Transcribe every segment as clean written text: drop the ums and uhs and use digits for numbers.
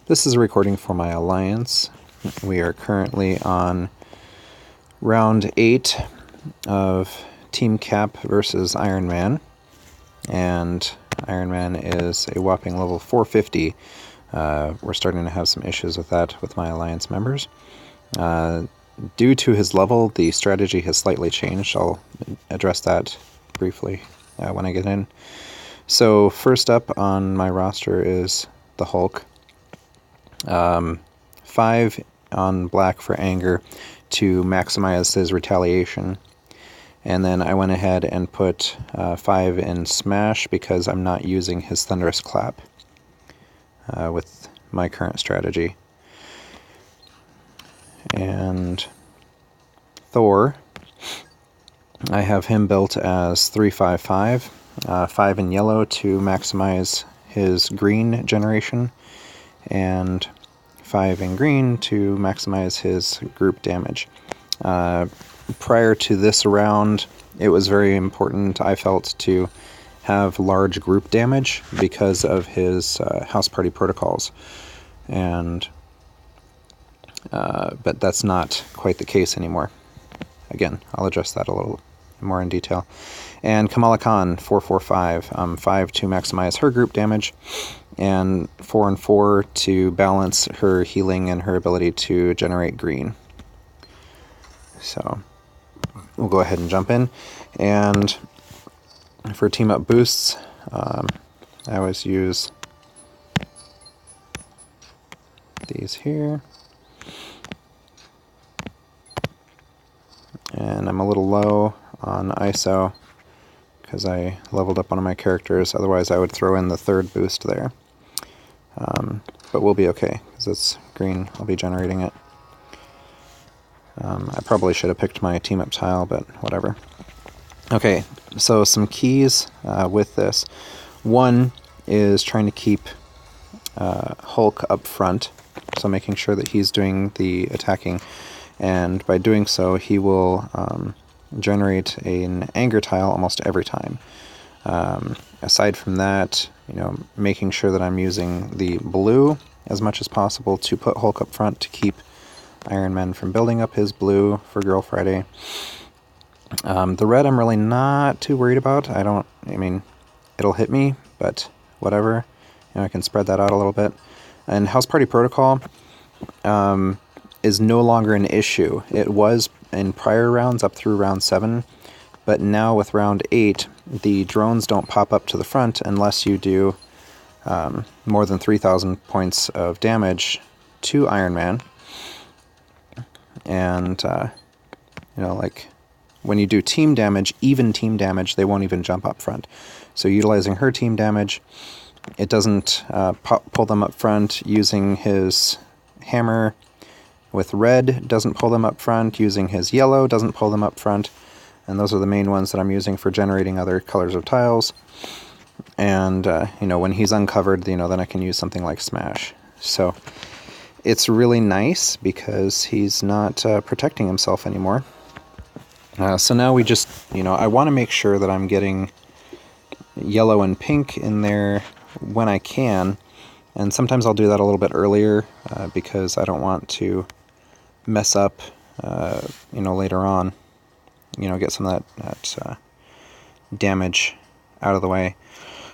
This is a recording for my alliance. We are currently on round 8 of Team Cap versus Iron Man, and Iron Man is a whopping level 450. We're starting to have some issues with that with my alliance members. Due to his level, the strategy has slightly changed. I'll address that briefly when I get in. So first up on my roster is the Hulk. 5 on black for anger to maximize his retaliation. And then I went ahead and put 5 in smash because I'm not using his thunderous clap with my current strategy. And Thor, I have him built as 3-5-5, 5 in yellow to maximize his green generation, and 5 in green to maximize his group damage. Prior to this round, it was very important, I felt, to have large group damage because of his house party protocols. And but that's not quite the case anymore. Again, I'll address that a little more in detail. And Kamala 4-4-5, 5 to maximize her group damage, and 4 and 4 to balance her healing and her ability to generate green. So we'll go ahead and jump in. And for team up boosts, I always use these here. And I'm a little low on ISO because I leveled up one of my characters. Otherwise I would throw in the 3rd boost there. But we'll be okay because it's green. I'll be generating it. I probably should have picked my team up tile, but whatever. Okay, so some keys with this. One is trying to keep Hulk up front, so making sure that he's doing the attacking, and by doing so he will generate an anger tile almost every time. Aside from that, making sure that I'm using the blue as much as possible to put Hulk up front to keep Iron Man from building up his blue for Girl Friday. The red I'm really not too worried about. I mean, it'll hit me, but whatever. I can spread that out a little bit. And House Party Protocol is no longer an issue. It was in prior rounds up through round 7, but now with round 8, the drones don't pop up to the front unless you do more than 3,000 points of damage to Iron Man. And, like when you do team damage, even team damage, they won't even jump up front. So utilizing her team damage, it doesn't pull them up front. Using his hammer with red doesn't pull them up front. Using his yellow doesn't pull them up front. And those are the main ones that I'm using for generating other colors of tiles. And, when he's uncovered, then I can use something like Smash. So it's really nice because he's not protecting himself anymore. So now we just, I want to make sure that I'm getting yellow and pink in there when I can. And sometimes I'll do that a little bit earlier because I don't want to mess up, later on. Get some of that damage out of the way.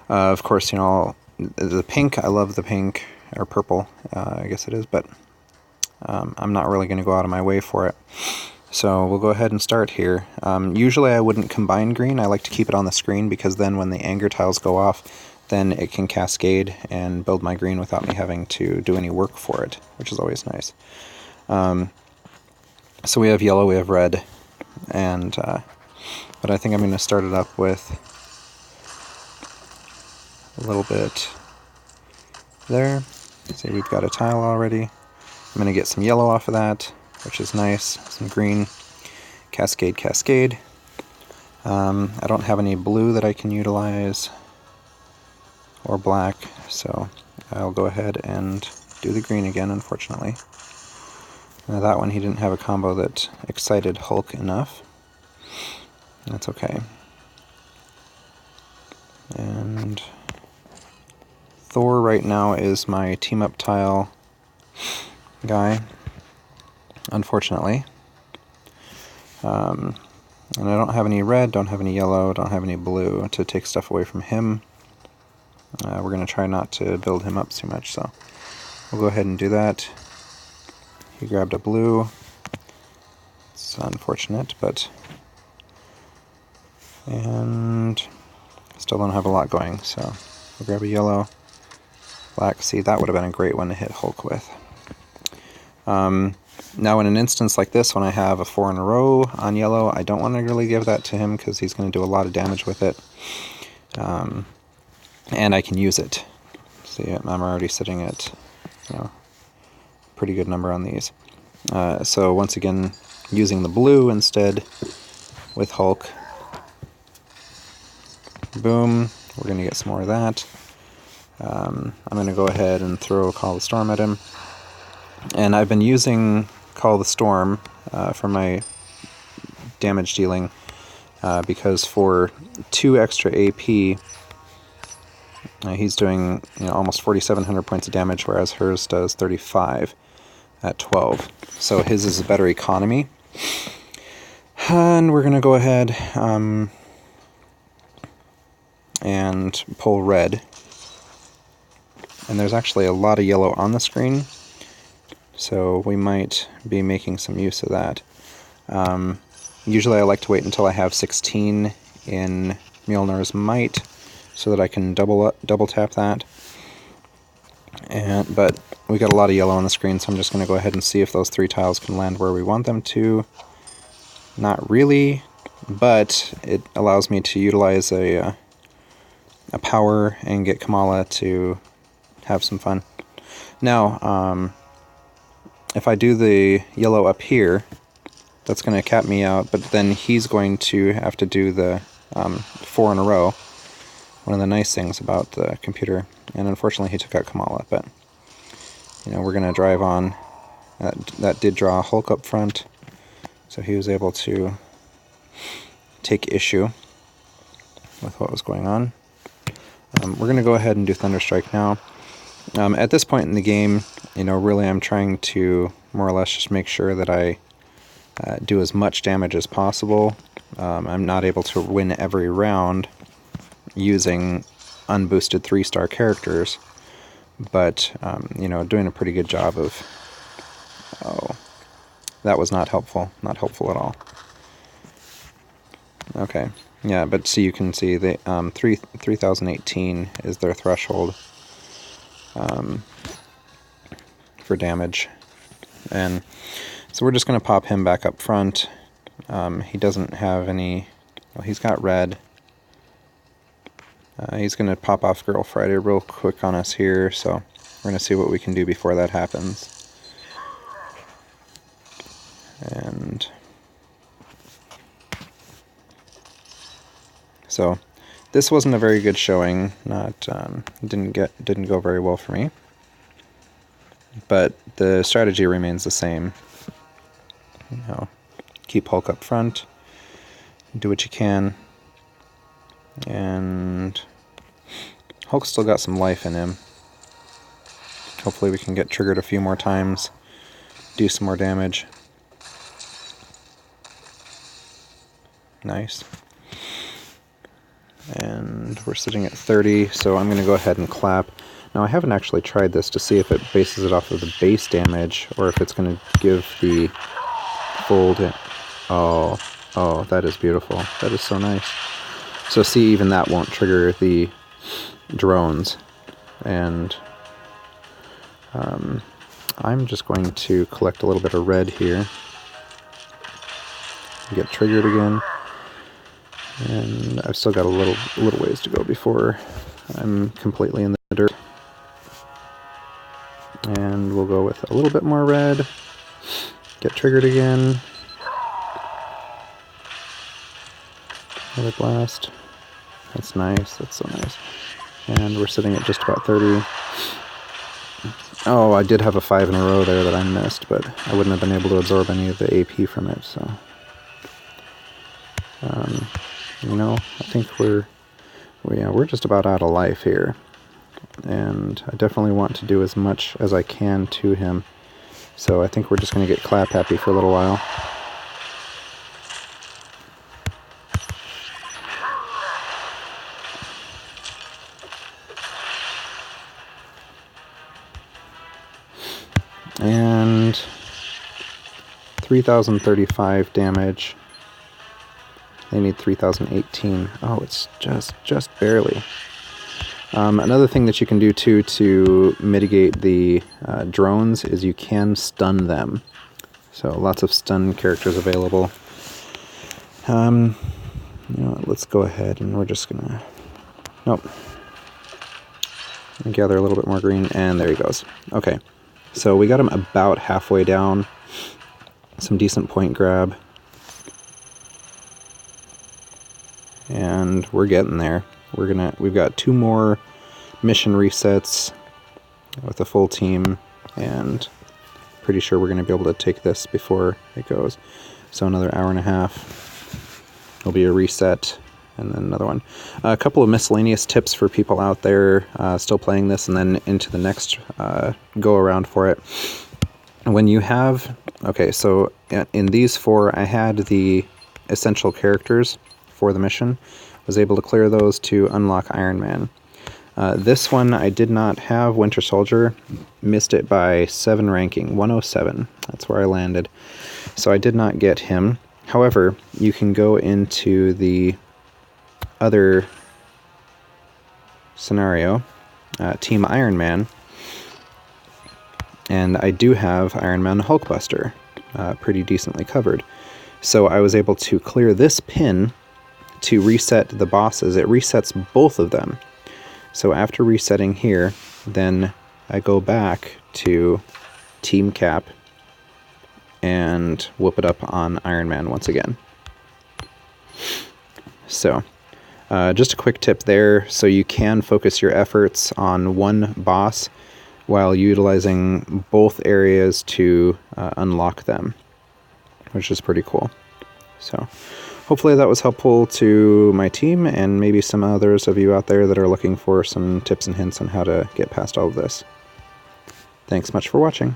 Of course, the pink, I love the pink, or purple, I guess it is, but I'm not really going to go out of my way for it. So we'll go ahead and start here. Usually I wouldn't combine green. I like to keep it on the screen because then when the anger tiles go off, then it can cascade and build my green without me having to do any work for it, which is always nice. So we have yellow, we have red, and but I think I'm going to start it up with a little bit there. See, we've got a tile already. I'm going to get some yellow off of that, which is nice. Some green. Cascade, cascade. I don't have any blue that I can utilize, or black, so I'll go ahead and do the green again, unfortunately. Now that one, he didn't have a combo that excited Hulk enough. That's okay. And Thor right now is my team-up tile guy, unfortunately. And I don't have any red, don't have any yellow, don't have any blue to take stuff away from him. We're going to try not to build him up too much, so we'll go ahead and do that. He grabbed a blue. It's unfortunate, but... And still don't have a lot going, so we'll grab a yellow. Black. See, that would have been a great one to hit Hulk with. Now in an instance like this, when I have a 4 in a row on yellow, I don't want to really give that to him because he's going to do a lot of damage with it. And I can use it. See, I'm already sitting at, pretty good number on these. So once again, using the blue instead with Hulk. Boom. We're going to get some more of that. I'm going to go ahead and throw Call the Storm at him. And I've been using Call the Storm for my damage dealing because for 2 extra AP, he's doing almost 4,700 points of damage, whereas hers does 35 at 12. So his is a better economy. And we're going to go ahead and pull red. And there's actually a lot of yellow on the screen, so we might be making some use of that. Usually I like to wait until I have 16 in Mjolnir's Might, so that I can double tap that. But we got a lot of yellow on the screen, so I'm just going to go ahead and see if those 3 tiles can land where we want them to. Not really, but it allows me to utilize a power and get Kamala to have some fun. Now, if I do the yellow up here, that's going to cap me out, but then he's going to have to do the 4 in a row. One of the nice things about the computer, and unfortunately he took out Kamala, but we're going to drive on. That did draw Hulk up front, so he was able to take issue with what was going on. We're going to go ahead and do Thunderstrike now. At this point in the game, really I'm trying to more or less just make sure that I do as much damage as possible. I'm not able to win every round using unboosted 3-star characters, but doing a pretty good job of... Oh, that was not helpful. Not helpful at all. Okay, yeah, but see, you can see the 3018 is their threshold for damage, and so we're just going to pop him back up front. He doesn't have any... Well, he's got red. He's going to pop off Girl Friday real quick on us here, so we're going to see what we can do before that happens. And so this wasn't a very good showing. Didn't go very well for me. But the strategy remains the same. Keep Hulk up front, do what you can, and Hulk's still got some life in him. Hopefully we can get triggered a few more times, do some more damage. Nice. And we're sitting at 30, so I'm going to go ahead and clap. Now I haven't actually tried this to see if it bases it off of the base damage, or if it's going to give the full Oh, that is beautiful. That is so nice. So see, even that won't trigger the drones. And I'm just going to collect a little bit of red here. Get triggered again. And I've still got a little ways to go before I'm completely in the dirt. And we'll go with a little bit more red. Get triggered again. Another blast. That's nice. That's so nice. And we're sitting at just about 30. Oh, I did have a 5 in a row there that I missed, but I wouldn't have been able to absorb any of the AP from it, so... I think we're just about out of life here. and I definitely want to do as much as I can to him. So I think we're just going to get clap happy for a little while. And 3,035 damage. They need 3,018. Oh, it's just barely. Another thing that you can do too to mitigate the drones is you can stun them. So lots of stun characters available. You know what, let's go ahead and we're just gonna... Nope. Gather a little bit more green, and there he goes. Okay, so we got him about halfway down. Some decent point grab. And we're getting there. We've got 2 more mission resets with a full team, and pretty sure we're gonna be able to take this before it goes. So another hour and a half will be a reset, and then another one. A couple of miscellaneous tips for people out there still playing this and then into the next go around for it. When you have, okay, so in these 4 I had the essential characters for the mission, was able to clear those to unlock Iron Man. This one I did not have Winter Soldier, missed it by 7 ranking, 107, that's where I landed. So I did not get him. However, you can go into the other scenario, Team Iron Man, and I do have Iron Man Hulkbuster pretty decently covered. So I was able to clear this pin to reset the bosses. It resets both of them. So after resetting here, then I go back to Team Cap and whoop it up on Iron Man once again. So just a quick tip there, so you can focus your efforts on one boss while utilizing both areas to unlock them, which is pretty cool. So hopefully that was helpful to my team and maybe some others of you out there that are looking for some tips and hints on how to get past all of this. Thanks much for watching.